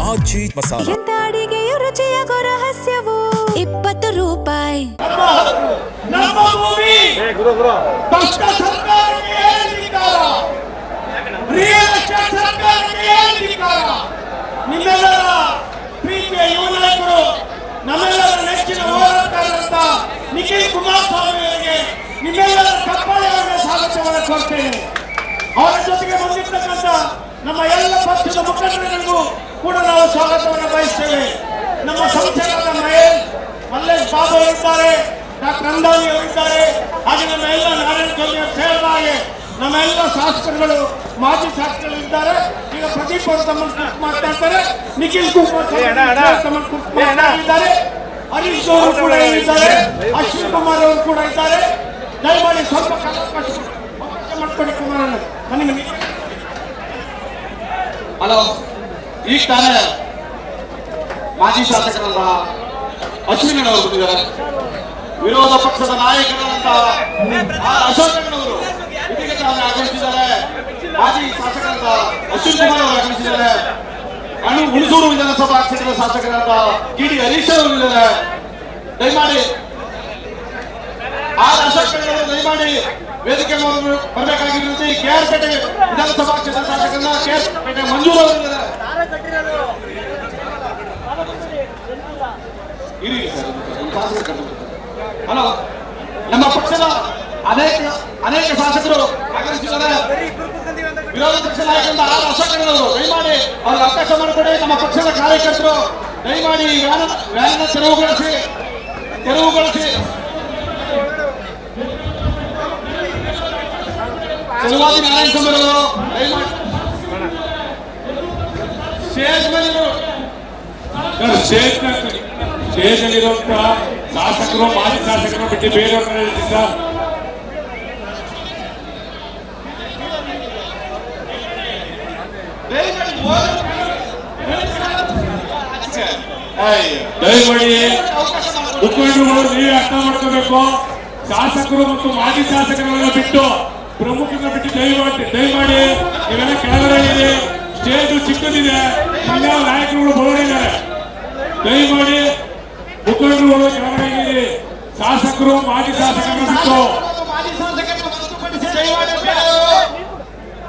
ಮಾಜಿ ಮಸಾಲ. ಎಂತ ಅಡಿಗೆಯ ರುಚಿಯಾಗೋ ರಹಸ್ಯವು 20 ರೂಪಾಯಿ. ನಮ್ಮ ಭೂಮಿ ಭ್ರಷ್ಟ ಸರ್ಕಾರಕ್ಕೆ ಹೇಳಿಕಾರ, ರಿಯಲ್ ಎಸ್ಟೇಟ್ ಸರ್ಕಾರಕ್ಕೆ ಹೇಳಿಕಾರ. ನಿಮ್ಮೆಲ್ಲರ ಪ್ರೀತಿಯ ಯುವ ನಾಯಕರು, ನಮ್ಮೆಲ್ಲರ ನೆಚ್ಚಿನ ಹೋರಾಟಗಾರರಂತ ನಿಖಿಲ್ ಕುಮಾರಸ್ವಾಮಿ ಅವರಿಗೆ ನಿಮ್ಮೆಲ್ಲರ ಕಪ್ಪಳೆಯವರಿಗೆ ಸ್ವಾಗತವನ್ನು ಕೋರ್ತೇನೆ. ಅವರ ಜೊತೆಗೆ ಬಂದಿರ್ತಕ್ಕಂಥ ನಮ್ಮ ಎಲ್ಲ ಪಕ್ಷದ ಮುಖಂಡರಿಗೂ ಕೂಡ ನಾವು ಸ್ವಾಗತವನ್ನು ಬಯಸ್ತೇವೆ. ನಮ್ಮ ಸಂಸ್ಥೆಗಳಾದ ಮಲ್ಲೇಶ್ ಬಾಬು ಅವರಿದ್ದಾರೆ, ಡಾಕ್ಟರ್ ಅಂದಾನಿ ಅವರಿದ್ದಾರೆ, ಹಾಗೆ ನಮ್ಮ ಎಲ್ಲ ನಾರಾಯಣ ಸ್ವಾಮಿ ಹೇಳಿದ ಹಾಗೆ ನಮ್ಮ ಎಲ್ಲ ಶಾಸಕರುಗಳು, ಮಾಜಿ ಶಾಸಕರು ಇದ್ದಾರೆ. ಈಗ ಪ್ರದೀಪ್ ಅವರು ತಮ್ಮನ್ನು ಮಾತನಾಡ್ತಾರೆ, ನಿಖಿಲ್ ಕುಮಾರ್ ಇದ್ದಾರೆ, ಹರೀಶ್ ಅವರು ಕೂಡ ಇದ್ದಾರೆ, ಅಶ್ವಿನ್ ಕುಮಾರ್ ಅವರು ಕೂಡ ಇದ್ದಾರೆ. ದಯಮಾಡಿ ಸ್ವಲ್ಪ ಮಾಡ್ಕೊಳ್ಳಿ ಕುಮಾರಣ್ಣ. ನನಗೆ ಹಲೋ, ಈಗ ತಾನೇ ಮಾಜಿ ಶಾಸಕರಾದ ಅಶ್ವಿನ್ ಅವರು ಬಂದಿದ್ದಾರೆ. ವಿರೋಧ ಪಕ್ಷದ ನಾಯಕರಾದಂತಹ ಅಶೋಕಣ್ಣವರು ಇದೀಗ ತಾನೇ ಆಗಮಿಸಿದ್ದಾರೆ. ಮಾಜಿ ಶಾಸಕರಾದ ಅಶ್ವಿನ್ ಕುಮಾರ್ ಅವರು ಆಗಮಿಸಿದ್ದಾರೆ. ಹುಣಸೂರು ವಿಧಾನಸಭಾ ಕ್ಷೇತ್ರದ ಶಾಸಕರಾದ ಟಿ.ಡಿ. ಹರೀಶ್ ಅವರು ಇದ್ದಾರೆ. ದಯಮಾಡಿ ಅಶೋಕಣ್ಣವರು ದಯಮಾಡಿ ವೇದಿಕೆ ಬರಬೇಕಾಗಿ ವಿನಂತಿ. KR ಪೇಟೆ ವಿಧಾನಸಭಾ ಕ್ಷೇತ್ರ ಶಾಸಕರನ್ನ KR ಪೇಟೆ ಮಂಜೂರು ಅವರು ಇದ್ದಾರೆ. ಹಲೋ, ನಮ್ಮ ಪಕ್ಷದ ಅನೇಕ ಶಾಸಕರು ಆಗಮಿಸಿದ್ದಾರೆ. ವಿರೋಧ ಪಕ್ಷ ನಾಯಕರಿಂದ ಅಶೋಕಣ್ಣವರು ದಯಮಾಡಿ ಅವ್ರಿಗೆ ಅವಕಾಶ ಮಾಡಿಕೊಡಿ. ನಮ್ಮ ಪಕ್ಷದ ಕಾರ್ಯಕರ್ತರು ದಯಮಾಡಿ ವ್ಯಾನ ತೆರವುಗೊಳಿಸಿ. ಚೆಲುವಾದಿ ನಾರಾಯಣ ಸ್ವಾಮಿ ಅವರು ದಯಮಾಡಿ ಸ್ಟೇಜಲ್ಲಿರುವಂತ ಶಾಸಕರು, ಮಾಜಿ ಶಾಸಕರು ಬಿಟ್ಟು ಬೇರೆಯವ್ರನ್ನ ದಯಮಾಡಿ ಮುಖಂಡರುಗಳು ನೀವೇ ಅರ್ಥ ಮಾಡ್ಕೋಬೇಕು. ಶಾಸಕರು ಮತ್ತು ಮಾಜಿ ಶಾಸಕರನ್ನ ಬಿಟ್ಟು, ಪ್ರಮುಖರನ್ನ ಬಿಟ್ಟು ದಯಮಾಡಿ ನೀವೆಲ್ಲ ಕೆಳಗಡೆ ಇದೆ. ಸ್ಟೇಜ್ ಚಿಕ್ಕದಿದೆ, ಎಲ್ಲ ನಾಯಕರುಗಳು ಬರೋಡಿದ್ದಾರೆ. ದಯಮಾಡಿ ಮುಖಂಡರುಗಳು ಕೆಳಗಡೆ ಇದೆ. ಶಾಸಕರು ಮಾಜಿ ಶಾಸಕರನ್ನ ಬಿಟ್ಟು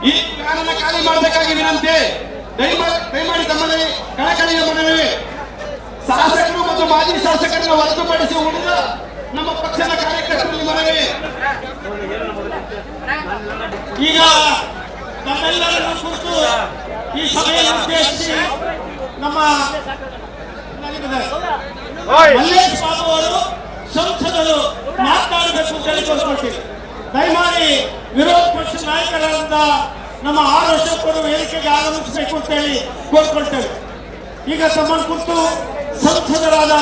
ಈ ಕಾರಣ ಖಾಲಿ ಮಾಡಬೇಕಾಗಿ ವಿನಂತಿ. ದಯಮಾಡಿ ತಮ್ಮಲ್ಲಿ ಕಳಕಳಿಯ ಮನವಿ. ಶಾಸಕರು ಮತ್ತು ಮಾಜಿ ಶಾಸಕರನ್ನು ಹೊರತುಪಡಿಸಿ ಉಳಿದ ನಮ್ಮ ಪಕ್ಷದ ಕಾರ್ಯಕರ್ತರಲ್ಲಿ ಮನವಿ. ಈಗ ನಮ್ಮೆಲ್ಲರನ್ನು ಕುರಿತು ಈ ಸಭೆಯನ್ನು ಉದ್ದೇಶಿಸಿ ನಮ್ಮ ಮಲ್ಲೇಶ್ ಬಾಬು ಅವರು ಸಂಸದರು ಮಾತನಾಡಬೇಕು ಅಂತ ಹೇಳಿಕೊಳ್ಕೊಳ್ತೀವಿ. ದಯಮಾಡಿ ವಿರೋಧ ಪಕ್ಷದ ನಾಯಕರಾದ ನಮ್ಮ ಅಶೋಕರು ವೇದಿಕೆಗೆ ಆಗಮಿಸಬೇಕು ಅಂತೇಳಿ ಕೋರ್ಕೊಳ್ತೇವೆ. ಈಗ ತಮ್ಮನ್ನು ಕುರಿತು ಸಂಸದರಾದ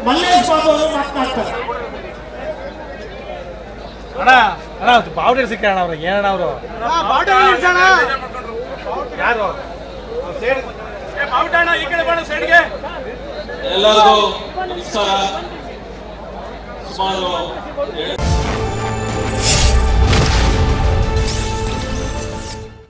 ಮಲ್ಲೇಶ್ ಬಾಬು ಅವರು ಮಾತನಾಡ್ತಾರೆ. ಬಾವುಟೇರು ಸಿಕ್ಕಣ್ಣ ಅವ್ರಿಗೆ ಏನಣ್ಣ ಅವರು ಯಾರು ಬಾವುಟಣ್ಣ ಈ ಕಡೆ ಬಾಣ ಸೈಡ್ಗೆ. ಎಲ್ಲರಿಗೂ ನಮಸ್ಕಾರ. ಸುಮಾರು 2